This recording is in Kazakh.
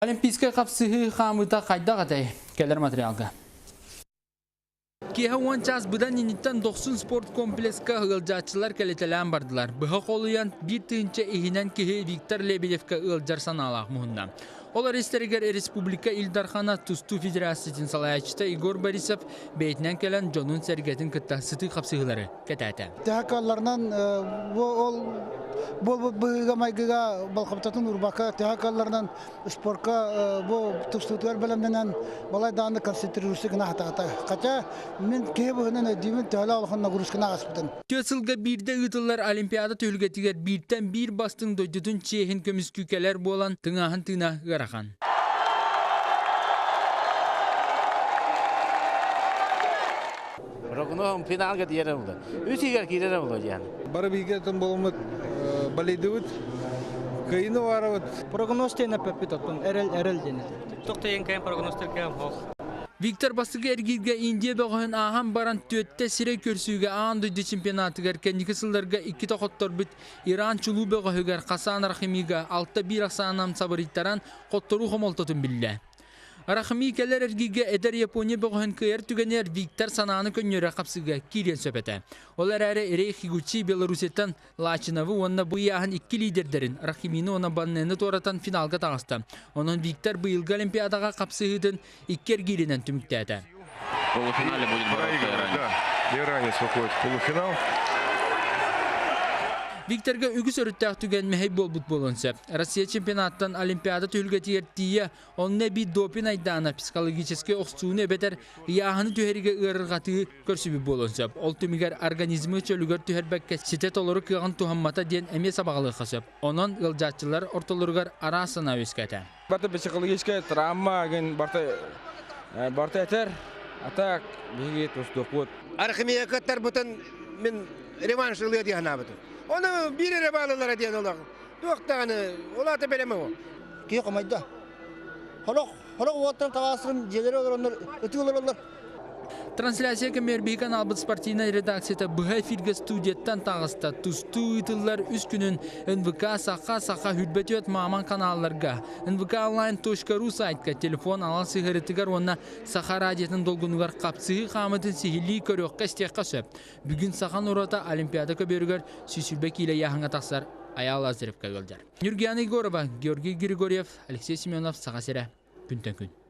Олимпийская капсыхы хамыта кайда катай. Келер материалга. Кеһауан час бұдан ниттен 90 спорт комплекска ылжатчылар келетелен бардылар. Бұға қолуян бір тыынча ихинен кеһи Виктор Лебедевка ылжар саналақ мұхында. Олар истерігер Республика Илдархана Тусту Федерациятын салаячыта Игорь Борисов бейтінен келен Джонун сәргетін кітті сыты қапсығылары кәтәті. Тәхакаларынан бұл бұғыға майгыға балқаптатын ұрбақы тәхакаларынан спортқа бұл тұстутуар бәлемденен балай дағынды концентрирусы гына хатағата. Қача мен кей бұғынан өдеймін тәлі алықын нағырышқына ғаспыдын. Төсілгі бірді ұтылар Олимпиада төлгетігер бірден бір бастың дойдудun чейхін көміскүкелер болан тыңағын тыңа ғарақан. Рогно финалга дияры булды. Үсигер кирәре булды яны. Бары бигәтен булмыт балейдүт. Кыйны барыбыт. Прогноз тена пепитотун эрел дене. Токтайын кайын прогностер кайын хол. Виктор Бастыгы әргерге Индия бағын ағам баран төтті сире көрсуге ағын дөйді чемпионатығар кәндікі сылларға 2 тоқоттор бүт Иран чулу бағығығар Қасан Рахимиға 6-1 ақсанам сабыриттаран қоттору қомолтотын білі. Рахими келер әргеге әдер Япония бағығын көйер түгенер Виктор сананы көннері қапсыға кирен сөпеті. Олар әрі Эрей Хигучи Беларусеттен Лачиновы онына бұяғын 2 лидердерін Рахимины оны баннені торатан финалға тағысты. Оның Виктор бұйылғы Олимпиадаға қапсығыдың 2 ергерінен түміктәді. В полуфинале будет бороться Иранец. Иранец выходит в полуфинал. Викторга үгіс өріттәқ түген мәхей болбут болынсы. Россия чемпионаттан Олимпиада түлгетігер тие, онына бір допин айдана психологический оқсуыны бәтер яғыны түхерге ұрырғатығы көрсібі болынсы. Ол түмігер организмі чөлігер түхербәкке сетет олары күйған тухаммата ден әме сабағылы қасып. Онын ғылжатчылар орталырғар арасына өскәті. Барта психологическая травма барта әтер, атак, бігет, ұстықуыт. Архимия каттар бұтын мен реванш ылы дияна бұтын. Оны бире балалара диен олар. Тоқтағаны олаты белеме о. Кей қамайда. Холоқ уаттан тағасырын жегері олар, өті олар. Трансляция көмербей каналбыт спортивный редакцияда бұғай фирге студияттан тағыста тұсту ұйтылар үз күнін НВК сақа хүлбәті өт маман каналларға. nvkonline.ru сайтқа телефон алал сығырытығар онына сақа радиятын долғынығар қапсығы қамытын сихили көріққа істеққа сөп. Бүгін сақан ұрата Олимпиада көберігер сүйсілбек иле яғыңа тақсар Аял Азыревқа көлдер. Нюргиян Егорова, Георгий Григорьев, Алексей Семенов, Сақа Сере, Күнтен күн.